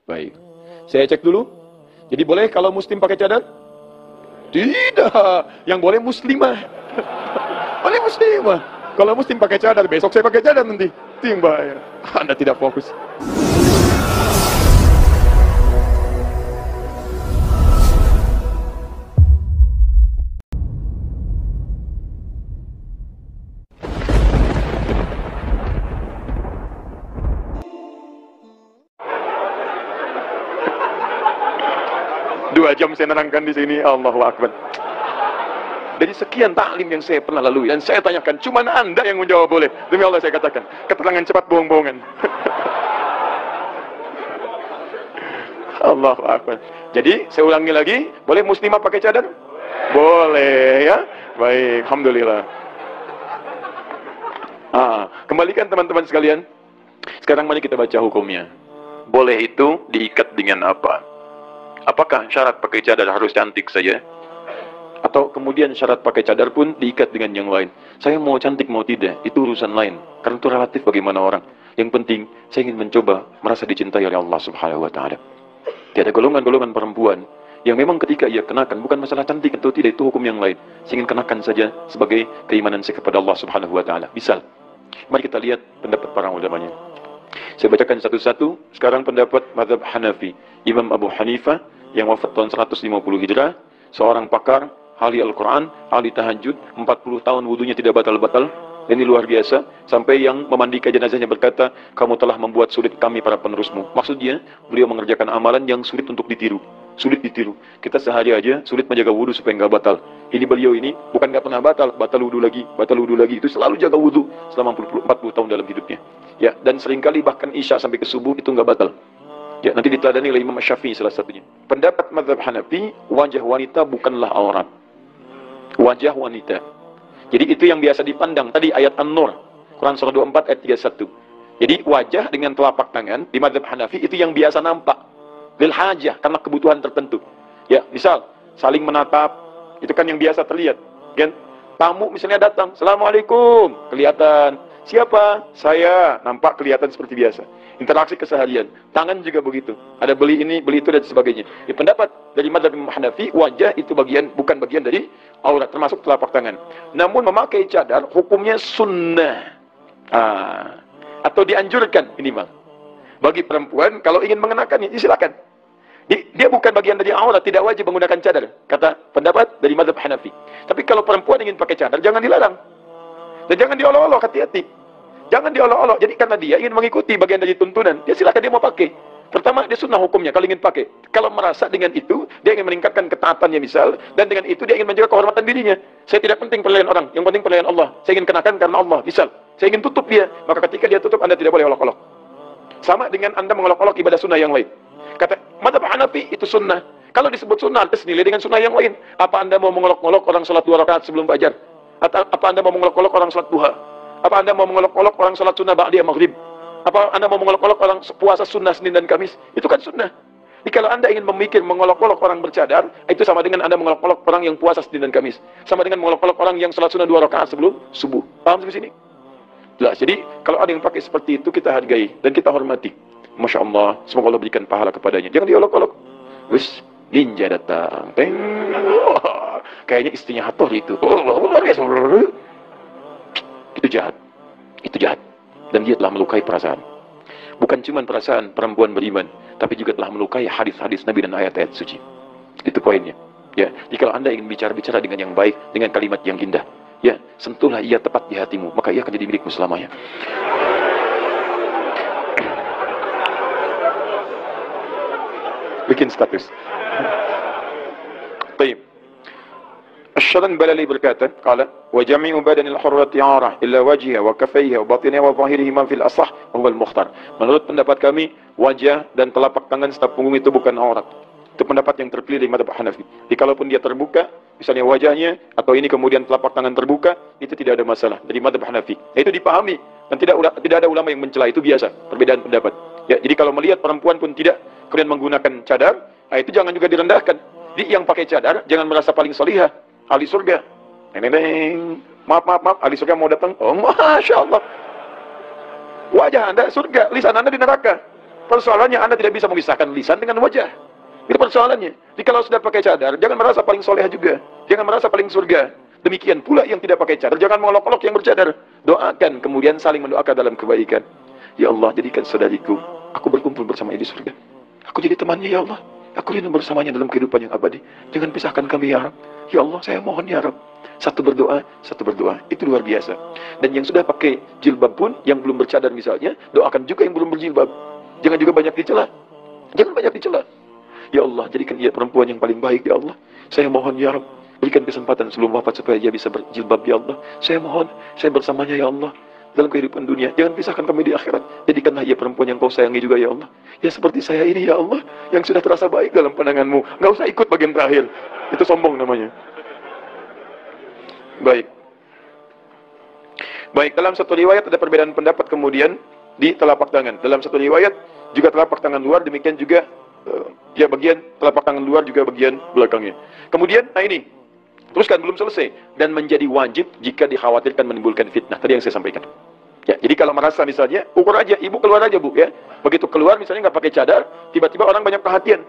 Baik. Saya cek dulu. Jadi boleh kalau muslim pakai cadar? Tidak. Yang boleh muslimah. Boleh muslimah. Kalau muslim pakai cadar, besok saya pakai cadar nanti. Itu yang bahaya. Anda tidak fokus. Dua jam saya nerangkan di sini. Allahu Akbar. Dari sekian taklim yang saya pernah lalui dan saya tanyakan, cuma Anda yang menjawab boleh. Demi Allah saya katakan, keterangan cepat bohong-bohongan. Allahu Akbar. Jadi saya ulangi lagi, boleh muslimah pakai cadar? Boleh ya. Baik, alhamdulillah. Kembalikan teman-teman sekalian. Sekarang mari kita baca hukumnya. Boleh itu diikat dengan apa? Apakah syarat pakai cadar harus cantik saja? Atau kemudian syarat pakai cadar pun diikat dengan yang lain? Saya mau cantik mau tidak, itu urusan lain. Karena itu relatif bagaimana orang. Yang penting, saya ingin mencoba merasa dicintai oleh Allah Subhanahu wa Ta'ala. Tiada golongan-golongan perempuan yang memang ketika ia kenakan, bukan masalah cantik atau tidak, itu hukum yang lain. Saya ingin kenakan saja sebagai keimanan saya kepada Allah Subhanahu wa Ta'ala. Misal, mari kita lihat pendapat para ulamanya. Saya bacakan satu-satu. Sekarang pendapat mazhab Hanafi. Imam Abu Hanifah yang wafat tahun 150 Hijrah, seorang pakar, ahli Al-Quran, ahli tahajud, 40 tahun wudunya tidak batal-batal. Ini luar biasa. Sampai yang memandikan jenazahnya berkata, kamu telah membuat sulit kami para penerusmu. Maksudnya, beliau mengerjakan amalan yang sulit untuk ditiru. Sulit ditiru. Kita sehari aja sulit menjaga wudu supaya nggak batal. Ini beliau ini bukan nggak pernah batal, batal wudu lagi, batal wudu lagi. Itu selalu jaga wudu selama 40 tahun dalam hidupnya. Ya, dan seringkali bahkan isya sampai ke subuh itu nggak batal. Ya, nanti diteladani oleh Imam Syafi'i salah satunya. Pendapat mazhab Hanafi, wajah wanita bukanlah aurat. Wajah wanita. Jadi itu yang biasa dipandang. Tadi ayat An-Nur, Quran surah 24 ayat 31. Jadi wajah dengan telapak tangan di mazhab Hanafi itu yang biasa nampak. Lil hajah, karena kebutuhan tertentu. Ya, misal saling menatap, itu kan yang biasa terlihat. Kan? Tamu misalnya datang, Assalamualaikum, kelihatan. Siapa? Saya. Nampak kelihatan seperti biasa. Interaksi keseharian. Tangan juga begitu. Ada beli ini, beli itu dan sebagainya. Di pendapat dari mazhab Hanafi, wajah itu bukan bagian dari aurat, termasuk telapak tangan. Namun memakai cadar hukumnya sunnah. Atau dianjurkan minimal. Bagi perempuan kalau ingin mengenakannya, silakan. Dia bukan bagian dari aurat, tidak wajib menggunakan cadar. Kata pendapat dari mazhab Hanafi. Tapi kalau perempuan ingin pakai cadar, jangan dilarang. Dan jangan diolok-olok, hati-hati. Jangan diolok-olok. Jadi karena dia ingin mengikuti bagian dari tuntunan, dia silakan dia mau pakai. Pertama, dia sunnah hukumnya kalau ingin pakai. Kalau merasa dengan itu, dia ingin meningkatkan ketaatannya misal, dan dengan itu dia ingin menjaga kehormatan dirinya. Saya tidak penting penilaian orang, yang penting penilaian Allah. Saya ingin kenakan karena Allah, misal. Saya ingin tutup dia, maka ketika dia tutup, Anda tidak boleh olok-olok. Sama dengan Anda mengolok-olok ibadah sunnah yang lain. Kata mazhab Hanafi itu sunnah. Kalau disebut sunnah, ada senilai dengan sunnah yang lain. Apa Anda mau mengolok-olok orang sholat 2 rakaat sebelum fajar? Atau apa Anda mau mengolok-olok orang sholat duha? Apa Anda mau mengolok-olok orang sholat sunnah ba'diyah maghrib? Apa Anda mau mengolok-olok orang puasa sunnah Senin dan Kamis? Itu kan sunnah. Jadi kalau Anda ingin memikir mengolok-olok orang bercadar, itu sama dengan Anda mengolok-olok orang yang puasa Senin dan Kamis. Sama dengan mengolok-olok orang yang sholat sunnah 2 rakaat sebelum subuh. Paham sampai sini? Jelas. Jadi kalau ada yang pakai seperti itu, kita hargai dan kita hormati. Masya Allah, semoga Allah berikan pahala kepadanya. Jangan diolok-olok. Wis, ninja datang. Teng. Wah, kayaknya istrinya Hattori itu. Itu jahat. Itu jahat. Dan dia telah melukai perasaan. Bukan cuma perasaan perempuan beriman, tapi juga telah melukai hadis-hadis Nabi dan ayat-ayat suci. Itu poinnya. Ya, jadi kalau Anda ingin bicara dengan yang baik, dengan kalimat yang indah, ya, sentuhlah ia tepat di hatimu, maka ia akan jadi milikmu selamanya. Bikin status. Baik. Asy-Syaran Balali berkata, qala wa jami'u badanil hurrati 'arah illa wajhiha wa kaffayha wa batiniha wa zahirihi ma fil asah huwa al-mukhtar. Menurut pendapat kami, wajah dan telapak tangan serta punggung itu bukan aurat. Itu pendapat yang terpilih dari mazhab Hanafi. Jadi kalaupun dia terbuka, misalnya wajahnya atau ini kemudian telapak tangan terbuka, itu tidak ada masalah dari mazhab Hanafi. Itu dipahami dan tidak ada ulama yang mencela, itu biasa, perbedaan pendapat. Ya, jadi kalau melihat perempuan pun tidak kemudian menggunakan cadar, itu jangan juga direndahkan. Jadi yang pakai cadar jangan merasa paling solihah, ahli surga. Neneng, maaf, ahli surga mau datang. Oh, masya Allah. Wajah Anda surga, lisan Anda di neraka. persoalannya Anda tidak bisa memisahkan lisan dengan wajah. Itu persoalannya. Jadi kalau sudah pakai cadar, jangan merasa paling soleh juga. Jangan merasa paling surga. Demikian pula yang tidak pakai cadar, jangan mengolok-olok yang bercadar. Doakan, kemudian saling mendoakan dalam kebaikan. Ya Allah, jadikan saudariku, aku berkumpul bersamanya di surga. Aku jadi temannya, ya Allah. Aku rindu bersamanya dalam kehidupan yang abadi. Jangan pisahkan kami, ya Rabb. Ya Allah, saya mohon, ya Rabb. Satu berdoa, satu berdoa. Itu luar biasa. Dan yang sudah pakai jilbab pun, yang belum bercadar misalnya, doakan juga yang belum berjilbab. Jangan juga banyak dicela. Jangan banyak dicela. Ya Allah, jadikan ia perempuan yang paling baik, ya Allah. Saya mohon, ya Rabb, berikan kesempatan sebelum wafat supaya dia bisa berjilbab, ya Allah. Saya mohon, saya bersamanya, ya Allah, dalam kehidupan dunia. Jangan pisahkan kami di akhirat. Jadikanlah ia perempuan yang kau sayangi juga, ya Allah. Ya seperti saya ini, ya Allah, yang sudah terasa baik dalam pandanganmu. Nggak usah ikut bagian terakhir. Itu sombong namanya. Baik. Baik, dalam satu riwayat ada perbedaan pendapat kemudian di telapak tangan. Dalam satu riwayat juga telapak tangan luar, demikian juga ya bagian telapak tangan luar juga bagian belakangnya. Kemudian, nah ini, teruskan belum selesai. Dan menjadi wajib jika dikhawatirkan menimbulkan fitnah. Tadi yang saya sampaikan. Ya, jadi kalau merasa misalnya, ukur aja, ibu keluar aja bu ya. Begitu keluar misalnya nggak pakai cadar, tiba-tiba orang banyak perhatian.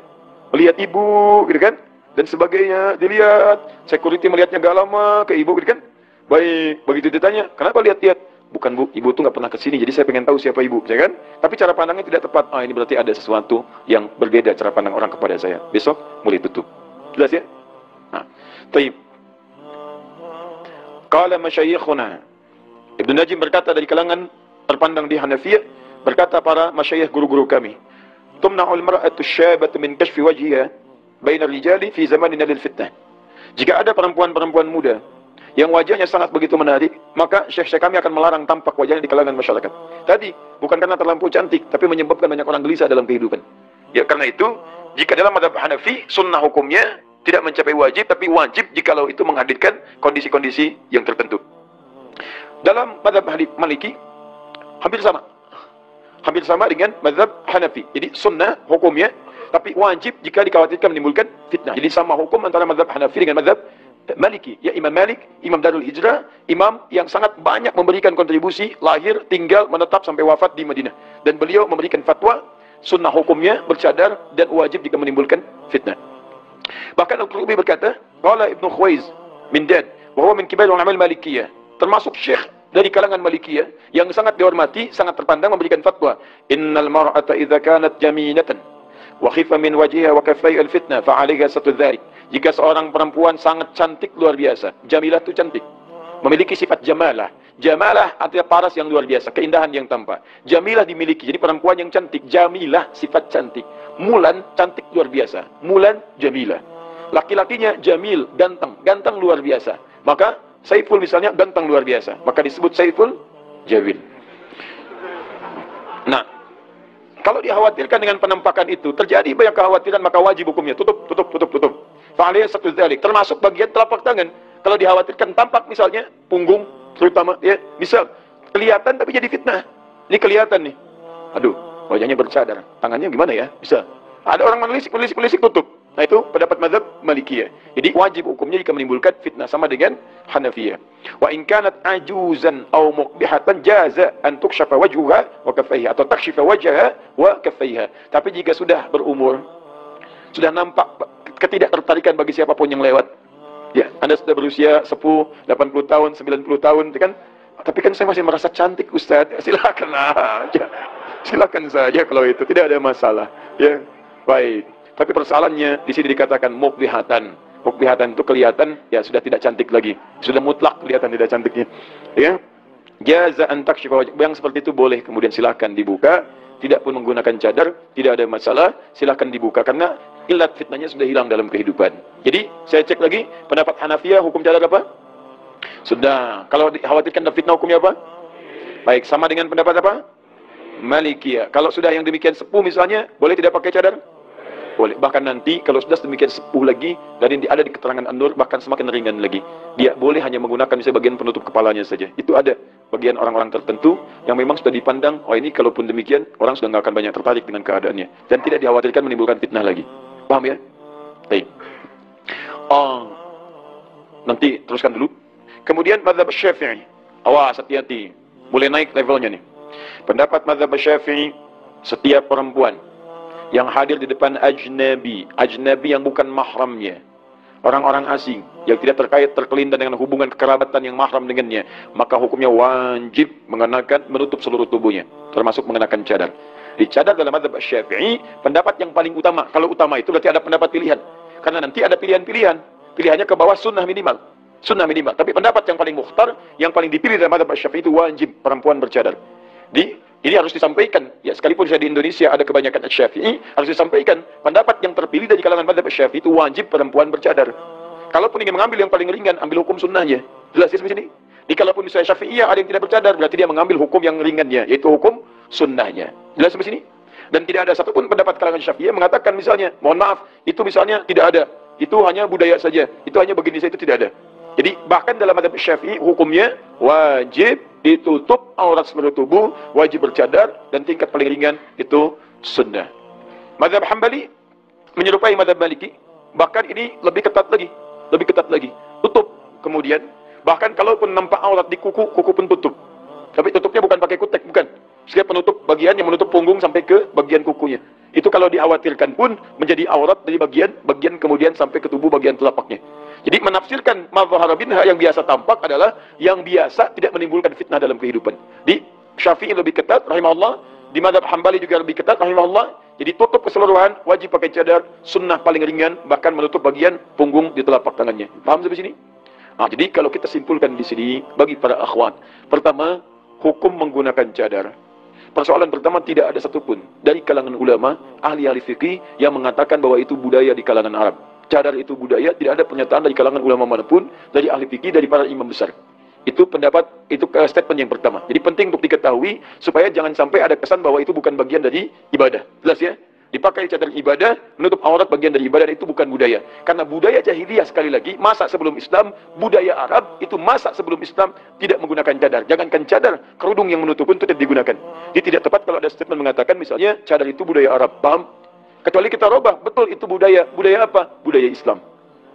Melihat ibu, gitu kan? Dan sebagainya, dilihat. Security melihatnya gak lama ke ibu, gitu kan? Baik, begitu ditanya, kenapa lihat-lihat? Bukan bu, ibu tuh nggak pernah kesini, jadi saya pengen tahu siapa ibu, ya kan? Tapi cara pandangnya tidak tepat. Ah, ini berarti ada sesuatu yang berbeda cara pandang orang kepada saya. Besok mulai tutup. Jelas ya? Nah, taib. Qala masyayikhuna. Ibnu Najim berkata dari kalangan terpandang di Hanafiyah, berkata para masyayikh guru-guru kami, tumna'ul mar'atu syabatu min kashfi wajhiha baina rijali fi zamanina lil fitnah. Jika ada perempuan-perempuan muda yang wajahnya sangat begitu menarik, maka syekh-syekh kami akan melarang tampak wajahnya di kalangan masyarakat. Tadi, bukan karena terlampau cantik, tapi menyebabkan banyak orang gelisah dalam kehidupan. Ya, karena itu, jika dalam mazhab Hanafi, sunnah hukumnya tidak mencapai wajib, tapi wajib jikalau itu menghadirkan kondisi-kondisi yang tertentu. Dalam mazhab Maliki, hampir sama. Hampir sama dengan mazhab Hanafi. Jadi, sunnah hukumnya, tapi wajib jika dikhawatirkan menimbulkan fitnah. Jadi, sama hukum antara mazhab Hanafi dengan mazhab Maliki, ya Imam Malik, Imam Darul Hijrah, imam yang sangat banyak memberikan kontribusi, lahir, tinggal, menetap sampai wafat di Madinah. Dan beliau memberikan fatwa, sunnah hukumnya bercadar dan wajib jika menimbulkan fitnah. Bahkan Al-Qurtubi berkata, qala Ibnu Khuwaiz min Dad, wa huwa min kibar ulama Malikiyah, termasuk syekh dari kalangan Malikiyah yang sangat dihormati, sangat terpandang memberikan fatwa, innal mar'ata idza kanat jamilatan wa khifa min wajhiha wa kaffaiha al-fitnah fa 'alaiha satru dzalik. Jika seorang perempuan sangat cantik luar biasa, jamilah itu cantik, memiliki sifat jamalah. Jamalah artinya paras yang luar biasa, keindahan yang tampak. Jamilah dimiliki, jadi perempuan yang cantik. Jamilah sifat cantik. Mulan cantik luar biasa. Mulan jamilah. Laki-lakinya jamil, ganteng, ganteng luar biasa. Maka Saiful misalnya ganteng luar biasa, maka disebut Saiful Jamil. Nah, kalau dikhawatirkan dengan penampakan itu terjadi banyak kekhawatiran, maka wajib hukumnya tutup. Fa'aliyah satu dzalik, termasuk bagian telapak tangan. Kalau dikhawatirkan tampak misalnya punggung terutama ya, misal kelihatan tapi jadi fitnah. Ini kelihatan nih. Aduh, wajahnya bercadar, tangannya gimana ya? Bisa. Ada orang menelisik tutup. Nah, itu pendapat mazhab Malikiyah. Jadi wajib hukumnya jika menimbulkan fitnah, sama dengan Hanafiyah. Wa in kanat ajuzan aw muqbihatan jaza an tukshafa wajhuha wa kaffaiha, atau takshifa wajhaha wa kaffaiha. Tapi jika sudah berumur, sudah nampak ketidaktertarikan bagi siapapun yang lewat. Ya, Anda sudah berusia sepuh, 80 tahun, 90 tahun, kan? Tapi kan saya masih merasa cantik, Ustaz. Silakan aja. Silakan saja kalau itu, tidak ada masalah. Ya, baik. Tapi persoalannya di sini dikatakan muqbihatan. Muqbihatan itu kelihatan ya sudah tidak cantik lagi. Sudah mutlak kelihatan tidak cantiknya. Ya. Jaza an takshifa wajh. Yang seperti itu boleh kemudian silakan dibuka. Tidak pun menggunakan cadar, tidak ada masalah, silakan dibuka karena ilat fitnahnya sudah hilang dalam kehidupan. Jadi, saya cek lagi, pendapat Hanafiyah hukum cadar apa? Sudah. Kalau dikhawatirkan ada fitnah hukumnya apa? Baik, sama dengan pendapat apa? Malikiyah. Kalau sudah yang demikian sepuh misalnya, boleh tidak pakai cadar? Boleh. Bahkan nanti kalau sudah demikian sepuh lagi, dan ada di keterangan An-Nur, bahkan semakin ringan lagi. Dia boleh hanya menggunakan misalnya bagian penutup kepalanya saja. Itu ada bagian orang-orang tertentu yang memang sudah dipandang, oh ini kalaupun demikian, orang sudah nggak akan banyak tertarik dengan keadaannya. Dan tidak dikhawatirkan menimbulkan fitnah lagi. Paham ya? Baik. Nanti teruskan dulu. Kemudian mazhab Syafi'i. Awas, hati-hati. Mulai naik levelnya nih. Pendapat mazhab Syafi'i, setiap perempuan yang hadir di depan ajnabi, ajnabi yang bukan mahramnya, orang-orang asing yang tidak terkelindan dengan hubungan kekerabatan yang mahram dengannya, maka hukumnya wajib menutup seluruh tubuhnya, termasuk mengenakan cadar. Di cadar dalam mazhab Syafi'i, pendapat yang paling utama. Kalau utama itu berarti ada pendapat pilihan. Karena nanti ada pilihan-pilihan. Pilihannya ke bawah sunnah minimal. Sunnah minimal. Tapi pendapat yang paling mukhtar, yang paling dipilih dalam mazhab Syafi'i itu wajib perempuan bercadar. Ini harus disampaikan. Ya, sekalipun saya di Indonesia ada kebanyakan Syafi'i, harus disampaikan. Pendapat yang terpilih dari kalangan mazhab Syafi'i itu wajib perempuan bercadar. Kalaupun ingin mengambil yang paling ringan, ambil hukum sunnahnya. Jelas di sini? Kalaupun misalnya Syafi'iyah ada yang tidak bercadar, berarti dia mengambil hukum yang ringannya, yaitu hukum sunnahnya. Jelas di sini? Dan tidak ada satupun pendapat kalangan Syafi'iyah mengatakan misalnya, mohon maaf, itu misalnya tidak ada. Itu hanya budaya saja. Itu hanya begini saja, itu tidak ada. Jadi bahkan dalam mazhab Syafi'i hukumnya wajib ditutup aurat seluruh tubuh, wajib bercadar, dan tingkat paling ringan itu sunnah. Mazhab Hambali menyerupai mazhab Maliki, bahkan ini lebih ketat lagi. Lebih ketat lagi. Tutup. Kemudian bahkan kalaupun nampak aurat di kuku, kuku pun tutup. Tapi tutupnya bukan pakai kutek, bukan. Setiap penutup bagian yang menutup punggung sampai ke bagian kukunya. Itu kalau dikhawatirkan pun menjadi aurat dari bagian kemudian sampai ke tubuh bagian telapaknya. Jadi menafsirkan mazhar binha yang biasa tampak adalah yang biasa tidak menimbulkan fitnah dalam kehidupan. Di Syafi'i lebih ketat rahimahullah, di mazhab Hambali juga lebih ketat rahimahullah. Jadi tutup keseluruhan, wajib pakai cadar, sunnah paling ringan, bahkan menutup bagian punggung di telapak tangannya. Paham sampai sini? Nah, jadi kalau kita simpulkan di sini bagi para akhwat, pertama, hukum menggunakan cadar. Persoalan pertama, tidak ada satupun dari kalangan ulama, ahli-ahli fikih yang mengatakan bahwa itu budaya di kalangan Arab. Cadar itu budaya, tidak ada pernyataan dari kalangan ulama manapun, dari ahli fikih, dari para imam besar. Itu pendapat, itu statement yang pertama. Jadi penting untuk diketahui supaya jangan sampai ada kesan bahwa itu bukan bagian dari ibadah. Jelas ya? Dipakai cadar ibadah, menutup aurat bagian dari ibadah, itu bukan budaya. Karena budaya jahiliyah sekali lagi, masa sebelum Islam, budaya Arab itu masa sebelum Islam tidak menggunakan cadar. Jangankan cadar, kerudung yang menutup pun tidak digunakan. Jadi tidak tepat kalau ada statement mengatakan misalnya cadar itu budaya Arab. Paham? Kecuali kita robah, betul itu budaya. Budaya apa? Budaya Islam.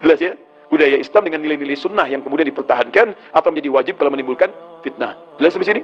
Jelas ya? Budaya Islam dengan nilai-nilai sunnah yang kemudian dipertahankan atau menjadi wajib kalau menimbulkan fitnah. Jelas sampai sini?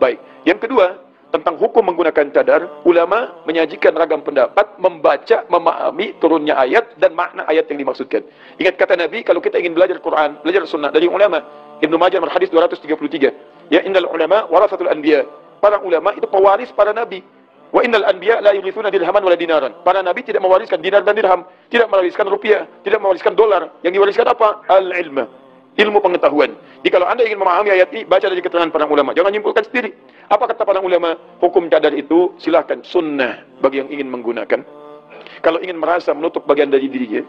Baik. Yang kedua, tentang hukum menggunakan cadar, ulama menyajikan ragam pendapat, membaca, memahami turunnya ayat dan makna ayat yang dimaksudkan. Ingat kata Nabi, kalau kita ingin belajar Quran, belajar sunnah dari ulama, Ibnu Majah hadis 233. Ya, innal ulama warasatul anbiya. Para ulama itu pewaris para nabi. Wa innal anbiya la yurithuna dirhaman wala dinaran. Para nabi tidak mewariskan dinar dan dirham, tidak mewariskan rupiah, tidak mewariskan dolar. Yang diwariskan apa? Al-ilma. Ilmu pengetahuan. Jadi kalau Anda ingin memahami ayat ini, baca dari keterangan para ulama. Jangan nyimpulkan sendiri. Apa kata para ulama? Hukum cadar itu silahkan sunnah bagi yang ingin menggunakan. Kalau ingin merasa menutup bagian dari dirinya,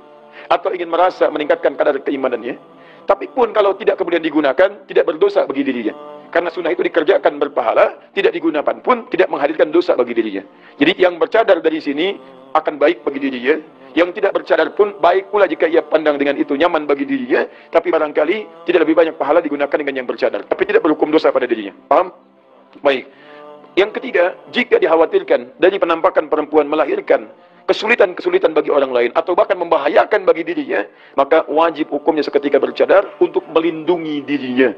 atau ingin merasa meningkatkan kadar keimanannya, tapi pun kalau tidak kemudian digunakan, tidak berdosa bagi dirinya. Karena sunnah itu dikerjakan berpahala, tidak digunakan pun tidak menghadirkan dosa bagi dirinya. Jadi yang bercadar dari sini akan baik bagi dirinya. Yang tidak bercadar pun baik pula jika ia pandang dengan itu nyaman bagi dirinya, tapi barangkali tidak lebih banyak pahala digunakan dengan yang bercadar, tapi tidak berhukum dosa pada dirinya. Paham? Baik. Yang ketiga, jika dikhawatirkan dari penampakan perempuan melahirkan kesulitan-kesulitan bagi orang lain atau bahkan membahayakan bagi dirinya, maka wajib hukumnya seketika bercadar untuk melindungi dirinya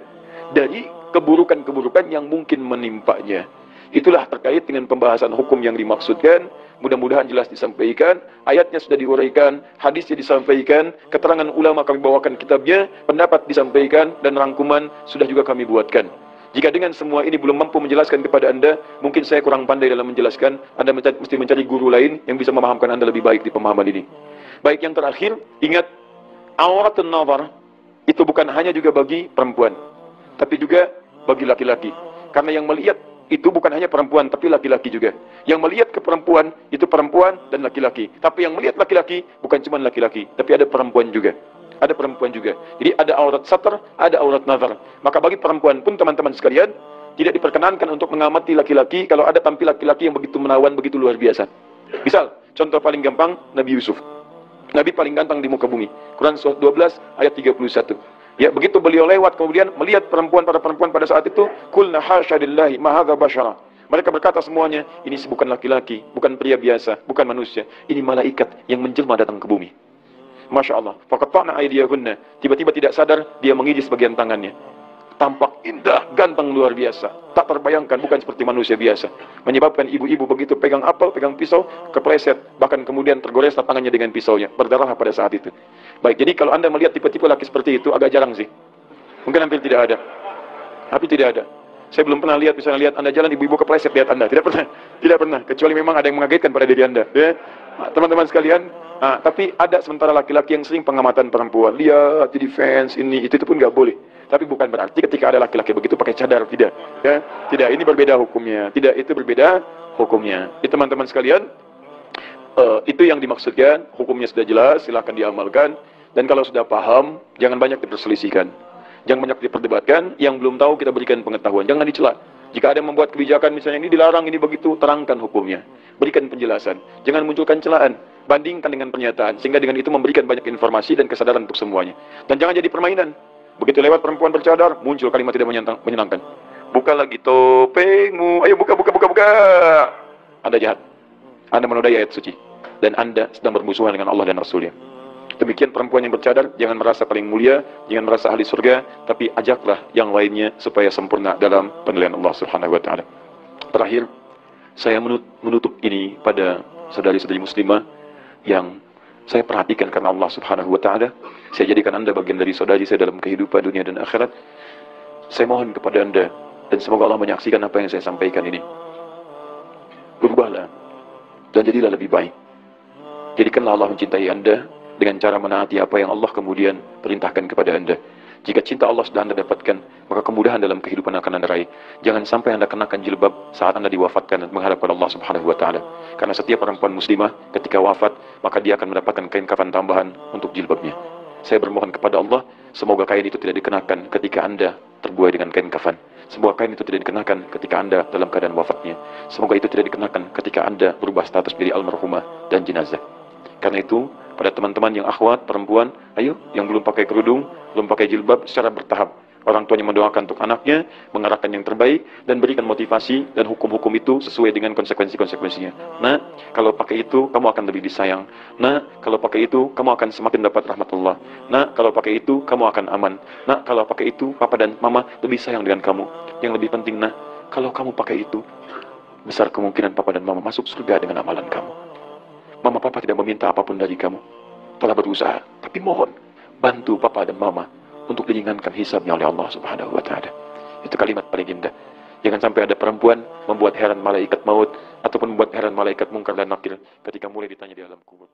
dari keburukan-keburukan yang mungkin menimpanya. Itulah terkait dengan pembahasan hukum yang dimaksudkan. Mudah-mudahan jelas disampaikan, ayatnya sudah diuraikan, hadisnya disampaikan, keterangan ulama kami bawakan kitabnya, pendapat disampaikan, dan rangkuman sudah juga kami buatkan. Jika dengan semua ini belum mampu menjelaskan kepada Anda, mungkin saya kurang pandai dalam menjelaskan, Anda mesti mencari guru lain yang bisa memahamkan Anda lebih baik di pemahaman ini. Baik, yang terakhir, ingat, auratun nazar itu bukan hanya juga bagi perempuan, tapi juga bagi laki-laki. Karena yang melihat itu bukan hanya perempuan, tapi laki-laki juga. Yang melihat ke perempuan, itu perempuan dan laki-laki. Tapi yang melihat laki-laki, bukan cuma laki-laki, tapi ada perempuan juga. Ada perempuan juga. Jadi ada aurat satar, ada aurat nazar. Maka bagi perempuan pun, teman-teman sekalian, tidak diperkenankan untuk mengamati laki-laki kalau ada tampil laki-laki yang begitu menawan, begitu luar biasa. Misal, contoh paling gampang, Nabi Yusuf. Nabi paling ganteng di muka bumi. Quran surah 12 ayat 31. Ya, begitu beliau lewat kemudian melihat para perempuan pada saat itu, kulna hasya lillahi ma hadza basyara. Mereka berkata semuanya, ini bukan laki-laki, bukan pria biasa, bukan manusia. Ini malaikat yang menjelma datang ke bumi. Masya Allah. Faqata'na aydiyahunna. Tiba-tiba tidak sadar dia mengijis bagian tangannya. tampak indah, ganteng luar biasa. Tak terbayangkan, bukan seperti manusia biasa. Menyebabkan ibu-ibu begitu pegang apel, pegang pisau, kepleset. Bahkan kemudian tergores tangannya dengan pisaunya. Berdarah pada saat itu. Baik, jadi kalau Anda melihat tipe-tipe laki seperti itu, agak jarang sih. Mungkin hampir tidak ada. Tapi tidak ada. Saya belum pernah lihat, misalnya lihat Anda jalan, ibu-ibu kepleset lihat Anda. Tidak pernah. Tidak pernah. Kecuali memang ada yang mengagetkan pada diri Anda. Ya. Teman-teman sekalian, tapi ada sementara laki-laki yang sering pengamatan perempuan. Lihat, jadi fans, ini, itu pun nggak boleh. Tapi bukan berarti ketika ada laki-laki begitu pakai cadar. Tidak. Ya. Tidak, ini berbeda hukumnya. Tidak, itu berbeda hukumnya. Itu teman-teman sekalian, itu yang dimaksudkan. Hukumnya sudah jelas, silakan diamalkan. Dan kalau sudah paham, jangan banyak diperselisihkan. Jangan banyak diperdebatkan, yang belum tahu kita berikan pengetahuan, jangan dicela. Jika ada yang membuat kebijakan misalnya ini dilarang, ini begitu, terangkan hukumnya. Berikan penjelasan. Jangan munculkan celaan, bandingkan dengan pernyataan, sehingga dengan itu memberikan banyak informasi dan kesadaran untuk semuanya. Dan jangan jadi permainan. Begitu lewat perempuan bercadar, muncul kalimat tidak menyenangkan. Buka lagi topengmu, ayo buka. Anda jahat. Anda menodai ayat suci. Dan Anda sedang bermusuhan dengan Allah dan Rasulnya. Demikian perempuan yang bercadar, jangan merasa paling mulia, jangan merasa ahli surga, tapi ajaklah yang lainnya supaya sempurna dalam penilaian Allah Subhanahu wa taala. Terakhir, saya menutup ini pada saudari-saudari muslimah yang saya perhatikan karena Allah Subhanahu wa taala. Saya jadikan Anda bagian dari saudari saya dalam kehidupan dunia dan akhirat. Saya mohon kepada Anda dan semoga Allah menyaksikan apa yang saya sampaikan ini. Berubahlah dan jadilah lebih baik. Jadikanlah Allah mencintai Anda dengan cara menaati apa yang Allah kemudian perintahkan kepada Anda. Jika cinta Allah sudah Anda dapatkan, maka kemudahan dalam kehidupan akan Anda raih. Jangan sampai Anda kenakan jilbab saat Anda diwafatkan dan menghadap kepada Allah Subhanahu wa taala. Karena setiap perempuan muslimah ketika wafat, maka dia akan mendapatkan kain kafan tambahan untuk jilbabnya. Saya bermohon kepada Allah, semoga kain itu tidak dikenakan ketika Anda terbuai dengan kain kafan. Semoga kain itu tidak dikenakan ketika Anda dalam keadaan wafatnya. Semoga itu tidak dikenakan ketika Anda berubah status menjadi almarhumah dan jenazah. Karena itu, pada teman-teman yang akhwat, perempuan, ayo, yang belum pakai kerudung, belum pakai jilbab, secara bertahap. Orang tuanya mendoakan untuk anaknya, mengarahkan yang terbaik, dan berikan motivasi dan hukum-hukum itu sesuai dengan konsekuensi-konsekuensinya. Nah, kalau pakai itu, kamu akan lebih disayang. Nah, kalau pakai itu, kamu akan semakin dapat rahmat Allah. Nah, kalau pakai itu, kamu akan aman. Nah, kalau pakai itu, papa dan mama lebih sayang dengan kamu. Yang lebih penting, nah, kalau kamu pakai itu, besar kemungkinan papa dan mama masuk surga dengan amalan kamu. Mama papa tidak meminta apapun dari kamu. Telah berusaha, tapi mohon bantu papa dan mama untuk diringankan hisabnya oleh Allah Subhanahu wa taala. Itu kalimat paling indah. Jangan sampai ada perempuan membuat heran malaikat maut ataupun membuat heran malaikat mungkar dan nakir ketika mulai ditanya di alam kubur.